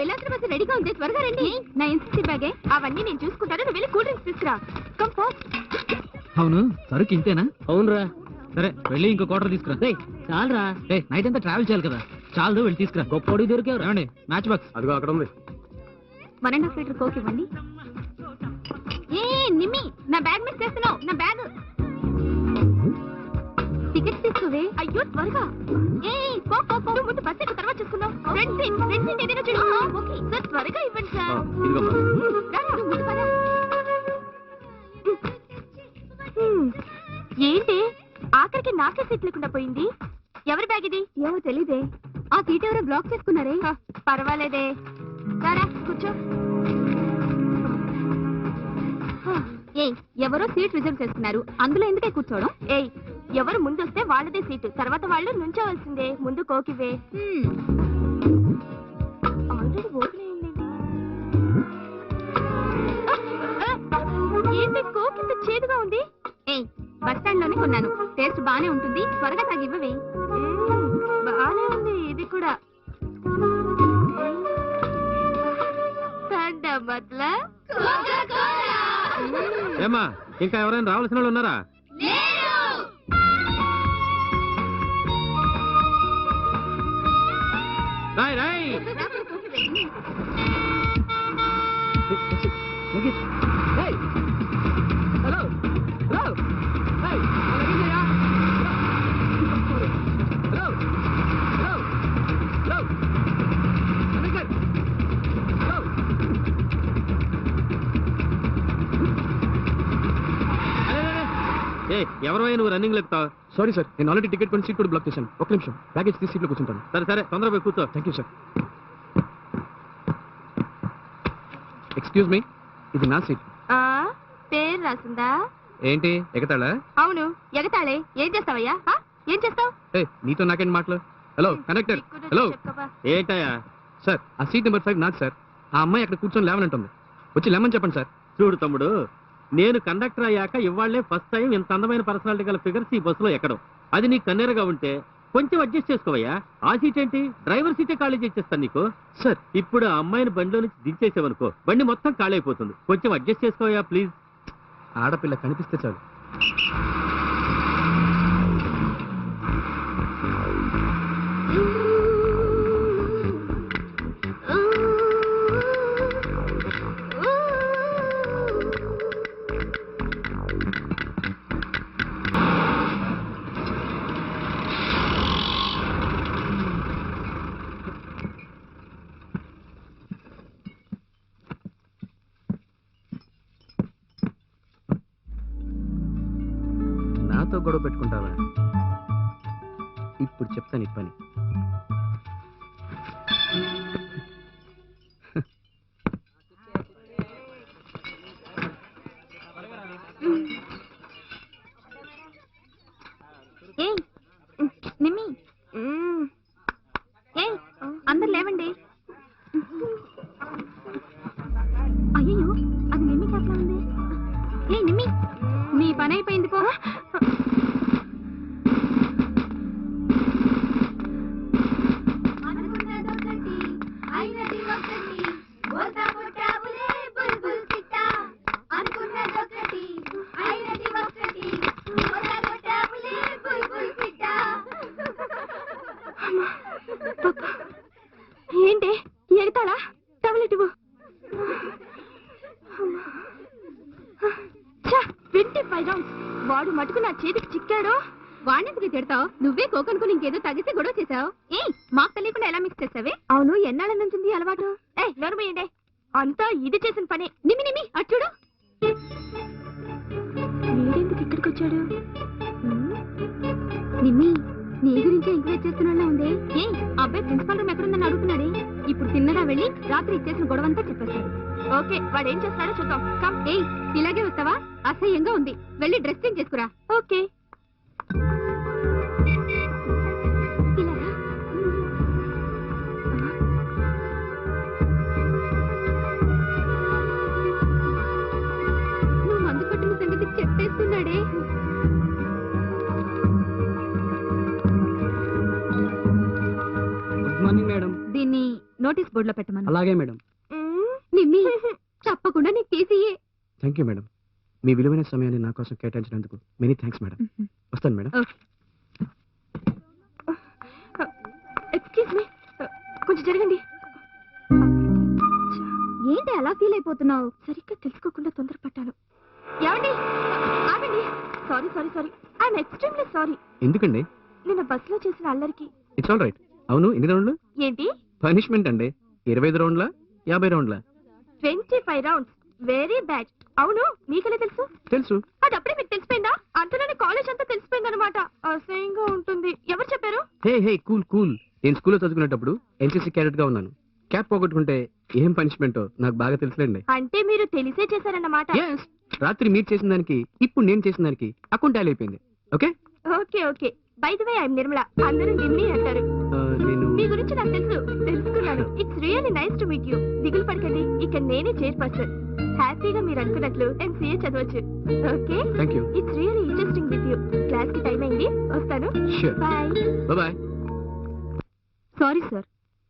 వెళ్ళాల్సిన బస్సు రెడీగా ఉంది, త్వరగా రండి. నా ఎన్సీసీ బ్యాగే అవన్నీ నేను చూసుకుంటాను, నువ్వు వెళ్ళి కూల్ డ్రింక్స్ తీసుకురా. అవును సరుకు ఇంతేనా? అవునురా. సరే వెళ్ళి ఇంకో క్వార్టర్ తీసుకురా. చాలరా, నైట్ అంతా ట్రావెల్ చేయాలి కదా, చాలు వెళ్ళి తీసుకురా. గొప్పడి దొరికేవరా? రండి మ్యాచ్ బాక్స్ అదిగో అక్కడ ఉంది. 1.5 లీటర్ కోక్ ఇవ్వండి. ఏ నిమ్మి, నా బ్యాగ్ మిస్ చేస్తున్నావు. నా బ్యాగ్. టికెట్స్ తీసుకోవే. అయ్యో త్వరగా. ఏ ముందు బస్ ఎక్కి తర్వాత చూసుకుందాం. ఫ్రెండ్ సీట్ ఏదైనా చూడు. ఓకే సార్, త్వరగా ఇవ్వండి సార్. ఏంటి ఆఖరికి నాకే సీట్ లేకుండా పోయింది? ఎవరి బ్యాగ్ ఇది? ఏమో తెలీదే. ఆ సీట్ ఎవరో బ్లాక్ చేసుకున్నారే. పర్వాలేదే, రారా కూర్చో. ఏయ్, ఎవరో సీట్ రిజర్వ్ చేసుకున్నారు, అందులో ఎందుకే కూర్చోవడం? ఏయ్, ఎవరు ముందు వస్తే వాళ్ళదే సీటు, తర్వాత వాళ్ళు నుంచోవలసిందే. ముందు కోకివే. ఆల్రెడీ ఓపెన్ అయిందండి. ఏంటి కోక్ ఇంత చేదుగా ఉంది? ఏయ్, బస్ స్టాండ్ లోనే కొన్నాను, టేస్ట్ బానే ఉంటుంది, త్వరగా తాగివ్వవే. బానే ఉంది ఇది కూడా. ఏమా ఇంకా ఎవరైనా రావాల్సిన వాళ్ళు ఉన్నారా? రాయ్ రాయ్. హలో హలో ఎవరు నువ్వు రన్నింగ్ లేపుతావు? సారీ సార్, నేను ఆల్రెడీ టికెట్ కొని సీట్ కూడా బ్లాక్ చేశాను. ఒక నిమిషం, ప్యాకేజ్ తీసి సీట్లో కూర్చుంటాను. సరే సరే, తొందరగా పోయి కూర్చో. Thank you sir. Excuse me, ఇది నా సీట్. పేరు రాసిందా? ఏంటి ఎగతాళా? అవును ఎగతాళే. ఏం చేస్తావయ్యా? ఏం చేస్తావు? నీతో నాకేంటి మాటలు? Hello conductor. హలో ఏంటయ్యా? సార్, ఆ సీట్ నెంబర్ 5 నాకు సార్. ఆ అమ్మాయి అక్కడ కూర్చొని లేవనంటుంది, వచ్చి లేమని చెప్పండి సార్. చూడు తమ్ముడు, నేను కండక్టర్ అయ్యాక ఇవాళ్లే ఫస్ట్ టైం ఇంత అందమైన పర్సనాలిటీ గల ఫిగర్స్ ఈ బస్సులో ఎక్కడం. అది నీకు కన్నెరగా ఉంటే కొంచెం అడ్జస్ట్ చేసుకోవయ్యా. ఆ సీట్ ఏంటి, డ్రైవర్ సీటే ఖాళీ చేసేస్తాను నీకు. సార్, ఇప్పుడు ఆ అమ్మాయిని బండిలో నుంచి దించేసావనుకో, బండి మొత్తం ఖాళీ అయిపోతుంది. కొంచెం అడ్జస్ట్ చేసుకోవయ్యా ప్లీజ్. ఆడపిల్ల కనిపిస్తే చాలు. నాతో గొడవ పెట్టుకుంటావా? ఇప్పుడు చెప్తాను ఈ పని. నిమ్మి, అందరు లేవండి. అయ్యో, అది నిమ్మి చేపలా ఉంది. నిమ్మి, నీ పని అయిపోయింది పో. ఏంటి ఎగతాడా? టాబ్లెట్ ఇవ్వు. 25 రౌండ్స్. వాడు మటుకు నా చేతికి చిక్కాడు. వాణ్ణెందుకు తిడతావు? నువ్వే కోకనుకుని ఇంకేదో తగిస్తే గొడవ చేసావు. మాకు తెలియకుండా ఎలా మిక్స్ చేసావే? అవును, ఎన్నాళ్ళ నుంచి అలవాటు? నోరు పోయండి, అంతా ఇది చేసిన పని. నిమ్మి అటు చూడు. వీడెందుకు ఇక్కడికి వచ్చాడు? నిమ్మి, నీ గురించి ఎంకరేజ్ చేస్తున్నా ఉంది. అబ్బాయి ప్రిన్సిపల్ రూమ్ ఎక్కడుందని అడుగుతున్నాడే. ఇప్పుడు తిన్నగా వెళ్ళి రాత్రి ఇచ్చేసిన గొడవంతా చెప్పేస్తాడు. ఓకే, వాడు ఏం చేస్తాడో చూద్దాం. కమ్. ఇలాగే వస్తావా? అసహ్యంగా ఉంది, వెళ్ళి డ్రెస్ చేంజ్ చేసుకురా. ఓకే. నువ్వు మందు కొట్టిన సంగతి చెప్పేస్తున్నాడే. Good morning madam. దీన్ని నోటీస్ బోర్డులో పెట్టమను. అలాగే మేడం. నిమ్మి తప్పకుండా నీకు తీసియే. Thank you madam. మీ విలువైన సమయాన్ని నా కోసం కేటాయించినందుకు మెనీ థ్యాంక్స్ మేడం. వస్తాను మేడం. ఎక్స్క్యూజ్ మీ, కొంచెం జరగండి. ఏంటి అలా ఫీల్ అయిపోతున్నావు? సరిగ్గా తెలుసుకోకుండా తొందరపడ్డాను. ఏమండి, ఆగండి. Sorry sorry sorry, I'm extremely sorry. ఎందుకండి? నిన్న బస్సులో చేసిన అల్లరికి. It's all right. అవును, ఎన్ని రౌండ్లు? ఏంటి పనిష్మెంట్ అండి? 25 రౌండ్లా 50 రౌండ్లా? 25 రౌండ్స్. Very bad. అవును, మీకెలా తెలుసు? తెలుసు. అది అప్పుడే మీకు తెలిసిపోయిందా? అంతలోనే కాలేజ్ అంతా తెలిసిపోయిందనమాట. అసహ్యంగా ఉంటుంది. ఎవరు చెప్పారు? హే హే, కూల్ కూల్. నేను స్కూల్లో చదువుకునేటప్పుడు ఎన్సీసీ క్యాడెట్ గా ఉన్నాను. క్యాప్ పోగొట్టుకుంటే ఏం పనిష్మెంటో నాకు బాగా తెలుసులేండి. అంటే మీరు తెలిసే చేశారన్నమాట. Yes. రాత్రి మీరు చేసిన దానికి ఇప్పుడు నేను చేసిన దానికి అకౌంట్ టాలీ అయిపోయింది. Okay okay okay. By the way, I'm Nirmala. అందరూ నిమ్మి అంటారు. నేను మీ గురించి నాకు తెలుసుకున్నాను. It's really nice to meet you. దిగులు పడకండి, ఇక నేనే చైర్పర్సన్. హ్యాపీగా మీరు అనుకున్నట్లు ఎంసీఏ చదవచ్చు. Okay, thank you. It's really interesting with you. Class కి టైం అయింది, వస్తాను. Sure. Bye. Bye. Sorry sir,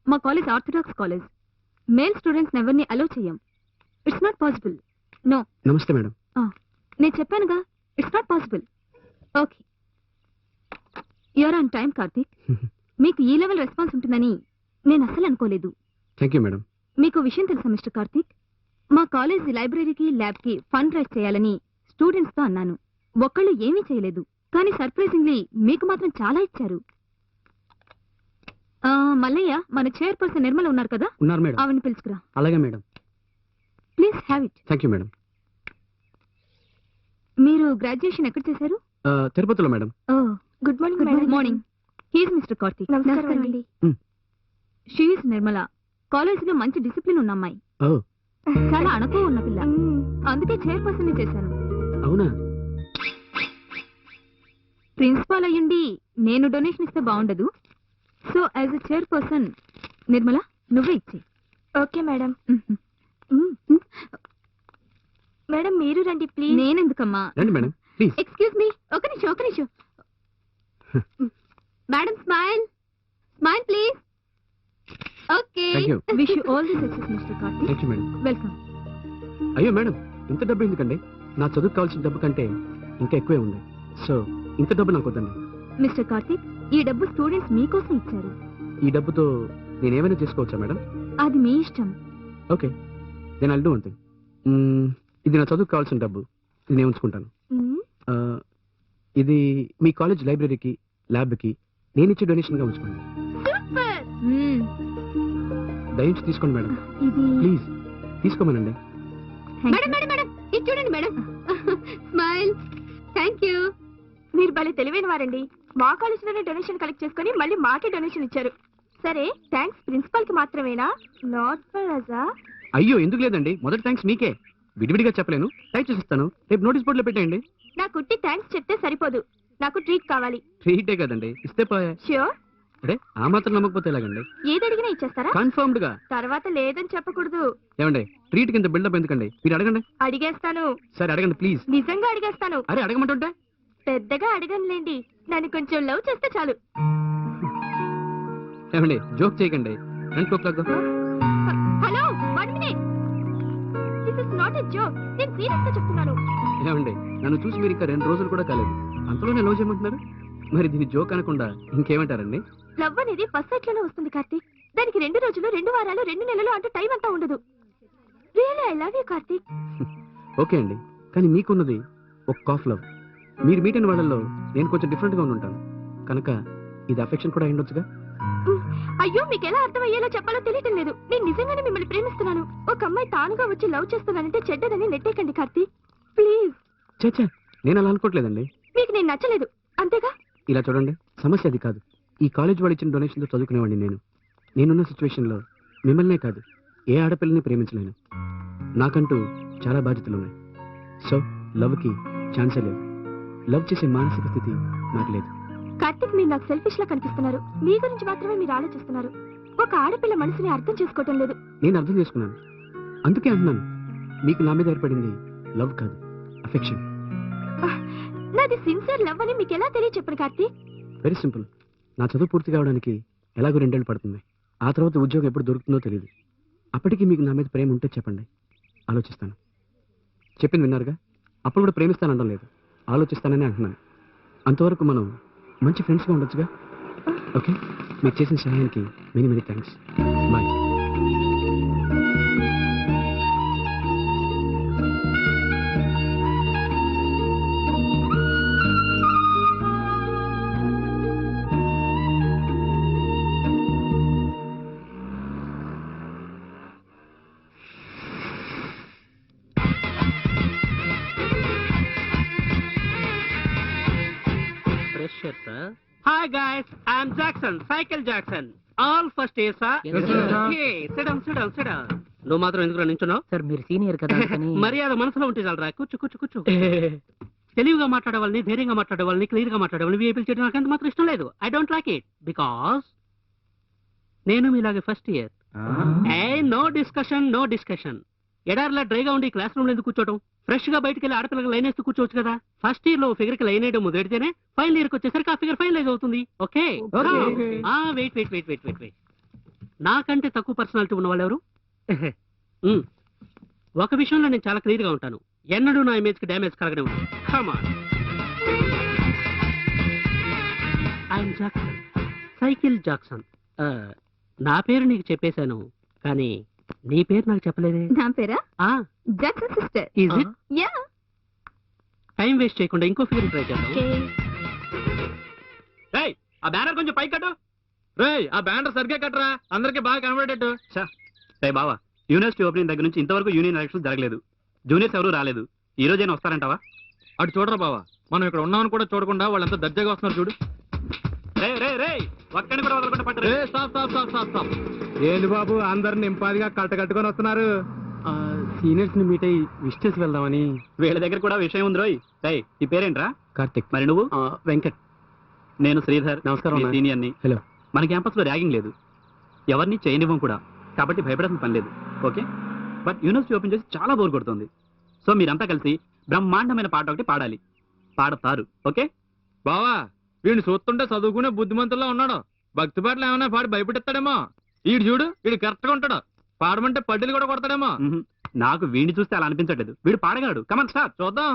మా college orthodox college. Male students ఎవరిని అలో చేయం. It's not possible. నో. నమస్తే మేడం. నేను చెప్పానుగా, it's not possible. Okay, you're on time Karthik. మీకు ఈ లెవెల్ రెస్పాన్స్ ఉంటుందని నేను అస్సలు అనుకోలేదు. Thank you madam. మీకు విషయం తెలుసా మిస్టర్ కార్తీక్? మా కాలేజ్ లైబ్రరీకి ల్యాబ్ కి ఫండ్ రైజ్ చేయాలని స్టూడెంట్స్ తో అన్నాను. ఒక్కళ్ళు ఏమీ చేయలేదు, కానీ సర్ప్రైజింగ్లీ మీకు మాత్రం చాలా ఇచ్చారు. మల్లయ్య, మన చైర్పర్సన్ నిర్మల ఉన్నారు కదా, ఉన్నారు మేడం. ఆవిడని పిలుచుకురా. అలాగే madam. Please have it. Thank you madam. మీరు గ్రాడ్యుయేషన్ ఎక్కడ చేశారు? తిరుపతిలో madam. Good morning. Good morning. He's mister Karthik. నమస్కారం అండి. She is Nirmala. కాలేజీలో మంచి డిసిప్లిన్ ఉన్న అమ్మాయి. చాలా అణకు ఉన్న పిల్ల. అందుకే చైర్పర్సన్ ని చేశాను. అవునా? ప్రిన్సిపాల్ అయ్యుండి నేను డొనేషన్ ఇస్తే బాగుండదు. So as a chairperson Nirmala, నువ్వే ఇచ్చి. Okay madam. మేడం మీరు రండి ప్లీజ్. నేనెందుకమ్మా? రండి మేడం ప్లీజ్. ఎక్స్క్యూజ్ మీ, ఒక నిమిషం. Madam smile smile please. Okay, Thank you. Wish you all the success mister Karthik. Thank you madam. Welcome. అయ్యో మేడం, ఇంత డబ్బు ఎందుకండి? నా చదువుకు కావాల్సిన డబ్బు కంటే ఇంకా ఎక్కువే ఉంది. సో ఇంత డబ్బు నాకు వద్దండి. మిస్టర్ కార్తీక్, ఈ డబ్బు స్టూడెంట్స్ మీకోసం ఇచ్చారు. ఈ డబ్బుతో నేనేమైనా చేసుకోవచ్చా మేడం? అది మీ ఇష్టం. ఓకే, నేను అల్లు అంతే. ఇది నా చదువుకు కావాల్సిన డబ్బు, ఇది నేను ఉంచుకుంటాను. ఇది మీ కాలేజ్ లైబ్రరీకి ల్యాబ్కి నేను ఇచ్చే డొనేషన్ గా ఉంచుకోండి. సూపర్. దయించి తీసుకోండి మేడం, ఇది ప్లీజ్ తీసుకోమనండి. మేడం మేడం మేడం, ఇది చూడండి మేడం. స్మైల్. Thank you. మీరు భలే తెలివైన వారండి. మా కాలేజీలోనే డొనేషన్ కలెక్ట్ చేసుకుని మళ్ళీ మాకే డొనేషన్ ఇచ్చారు. సరే, థ్యాంక్స్ ప్రిన్సిపల్ కి మాత్రమేనా? నాట్ ఫర్ అజా? అయ్యో ఎందుకు లేదండి, మొదటి థ్యాంక్స్ మీకే. విడివిడిగా చెప్పలేను, టైప్ చేసిస్తాను. రేపు నోటీస్ బోర్డులో పెట్టేయండి. నా కుట్టి థ్యాంక్స్ చెప్తే సరిపోదు, నాకు ట్రీట్ కావాలి. ట్రీటే కదండి, ఇస్తే పోయా. ష్యూర్? అరే ఆ మాత్రం నమ్మకపోతే ఎలాగండి? ఏది అడిగినా ఇచ్చేస్తారా? కన్ఫర్మ్డ్ గా. తర్వాత లేదని చెప్పకూడదు. ఏమండి, ట్రీట్ కింద బిల్డప్ ఎందుకండి? మీరు అడగండి. అడిగేస్తాను. సరే అడగండి ప్లీజ్. నిజంగా అడిగేస్తాను. అరే అడగమంటుంటే? పెద్దగా అడగనులేండి, నన్ను కొంచెం లవ్ చేస్తే చాలు. ఏమండి, జోక్ చేయకండి. Hello, 1 minute. This is not a joke. నేను సీరియస్ గా చెప్తున్నాను. ఏమండి, నన్ను చూసి మీరు ఇంకా 2 రోజులు కూడా కాలేదు, అంతలోనే లవ్ చేయమంటున్నారు? మరి దీన్ని జోక్ అనకుండా ఇంకేమంటారండి? లవ్ అనేది ఫస్ట్ సైట్ లోనే వస్తుంది కార్తీక్. దానికి 2 రోజులు, 2 వారాలు, 2 నెలలు అంటూ టైం అంతా ఉండదు. Really I love you Karthik. Okay అండి, కానీ మీకున్నది ఒక కాఫ్ లవ్. మీరు మీట్ అయిన వాళ్ళల్లో నేను కొంచెం డిఫరెంట్ గా ఉంటాను కనుక ఇది అఫెక్షన్ కూడా అయ్యుండొచ్చుగా. అయ్యో, మీకు ఎలా అర్థమయ్యేలా చెప్పాలో తెలియటం లేదు. నేను నిజంగానే మిమ్మల్ని ప్రేమిస్తున్నాను. ఒక అమ్మాయి తానుగా వచ్చి లవ్ చేస్తున్నానంటే చెడ్డదని నెట్టేకండి కార్తీక్, ప్లీజ్. చచ్చా, నేను అలా అనుకోవట్లేదండి. మీకు నేను నచ్చలేదు అంతేగా? ఇలా చూడండి, సమస్య అది కాదు. ఈ కాలేజ్ వాళ్ళు ఇచ్చిన డొనేషన్తో చదువుకునేవాడిని నేనున్న సిచ్యువేషన్ లో మిమ్మల్నే కాదు ఏ ఆడపిల్లని ప్రేమించలేను. నాకంటూ చాలా బాధ్యతలు ఉన్నాయి. సో లవ్ కి ఛాన్సే లేదు. లవ్ చేసే మానసిక స్థితి నాకు లేదు. కార్తీక్, మీరు నాకు సెల్ఫిష్ లా కనిపిస్తున్నారు. మీ గురించి మాత్రమే మీరు ఆలోచిస్తున్నారు. ఒక ఆడపిల్ల మనసుని అర్థం చేసుకోవటం లేదు. నేను అర్థం చేసుకున్నాను, అందుకే అంటున్నాను మీకు నా మీద ఏర్పడింది లవ్ కాదు, అఫెక్షన్. నాది సిన్సియర్ లవ్ అని మీకు ఎలా తెలియచెప్పను కార్తీక్? Very simple. నా చదువు పూర్తి కావడానికి ఎలాగో 2 ఏళ్ళు పడుతుంది. ఆ తర్వాత ఉద్యోగం ఎప్పుడు దొరుకుతుందో తెలియదు. అప్పటికి మీకు నా మీద ప్రేమ ఉంటే చెప్పండి, ఆలోచిస్తాను. చెప్పింది విన్నారుగా, అప్పుడు కూడా ప్రేమిస్తాను అనడం లేదు, ఆలోచిస్తానని అంటున్నాను. అంతవరకు మనం మంచి ఫ్రెండ్స్గా ఉండొచ్చుగా. ఓకే, మీరు చేసిన సహాయానికి many many thanks. Bye. Hi guys, I'm Jackson, Cycle Jackson. All first year, sir. Yes, sir. Okay, sit down. నువ్వు మాత్రం ఎందుకు నించున్నావు? సార్ మీరు సీనియర్ కదా మర్యాద మనసులో ఉంటే చాలరా. కూర్చో. తెలివిగా మాట్లాడే వాళ్ళని, ధైర్యంగా మాట్లాడే వాళ్ళని, క్లియర్ గా మాట్లాడే వాళ్ళని వీఐపీలు చేయడం నాకు అంత మాత్రం ఇష్టం లేదు. I don't like it because నేను మీలాగే ఫస్ట్ ఇయర్. No discussion. ఎడారిలా డ్రైగా ఉండి క్లాస్ రూమ్ లో ఎందుకు కూర్చోవడం? ఫ్రెష్ గా బయటకు వెళ్ళి ఆడపిల్లకి లైన్ వేస్తూ కూర్చోవచ్చు కదా. ఫస్ట్ ఇయర్ లో ఫిగర్ కి లైన్ వేయడం మొదలెడితేనే ఫైనల్ ఇయర్ కి వచ్చేసరికి ఆ ఫిగర్ ఫైనలైజ్ అవుతుంది. Okay, wait. నాకంటే తక్కువ పర్సనాలిటీ ఉన్న వాళ్ళు ఎవరు? ఒక విషయంలో నేను చాలా క్లియర్ గా ఉంటాను. ఎన్నడూ నా ఇమేజ్ కి డ్యామేజ్ కలగడం. I'm Jackson, cycle Jackson. నా పేరు నీకు చెప్పేశాను, కానీ నీ పేరు నాకు చెప్పలేదే. నా పేరా? Jackson sister. Is it? Yeah. Time waste చేయకుండా ఇంకో ఫిగర్ ట్రై చేద్దాం. రేయ్, ఆ బ్యానర్ కొంచెం పైకి కట్టు. రేయ్, ఆ బ్యానర్ సరిగ్గా కట్టరా, అందరికి బాగా కనబడేటట్టు. రే బావా, యూనివర్సిటీ ఓపెనింగ్ దగ్గర నుంచి ఇంతవరకు యూనియన్ ఎలక్షన్స్ జరగలేదు. జూనియర్స్ ఎవరు రాలేదు. ఈ రోజైనా వస్తారంటావా? అటు చూడరా బావా, మనం ఇక్కడ ఉన్నామని కూడా చూడకుండా వాళ్ళంతా దర్జాగా వస్తున్నారు చూడు. రే ఒక్కడిని కూడా వదలకుండా పట్టరు. స్టాప్. ఏంటి బాబు, అందరు నింపాదిగా కట్టుకొని వస్తున్నారు. సీనియర్స్ ని మీట్ అయ్యి విష్ చేసి వెళ్దామని. వీళ్ళ దగ్గర కూడా విషయం ఉంది రోయ్. రే, ఈ పేరేంట్రా? కార్తిక్. మరి నువ్వు? వెంకట్. నేను శ్రీధర్. నమస్కారం. సీనియర్ని. హలో. మన క్యాంపస్ లో ర్యాగింగ్ లేదు, ఎవరిని చేయనివ్వం కూడా, కాబట్టి భయపడాల్సిన పని లేదు. ఓకే, బట్ యూనివర్సిటీ ఓపెన్ చేసి చాలా బోర్ కొడుతుంది. సో మీరంతా కలిసి బ్రహ్మాండమైన పాట ఒకటి పాడాలి. పాడతారు? ఓకే బావా, వీడిని చూస్తుంటే చదువుకునే బుద్ధిమంతుల్లో ఉన్నాడు. భక్తి పాటలు ఏమైనా పాడి భయపెడతాడేమో. వీడు చూడు, వీడు కరెక్ట్ గా ఉంటాడు. పాడమంటే పడ్డీలు కూడా కొడతాడేమో. నాకు వీడిని చూస్తే అలా అనిపించట్లేదు. వీడు పాడగలడు. Come on start. చూద్దాం.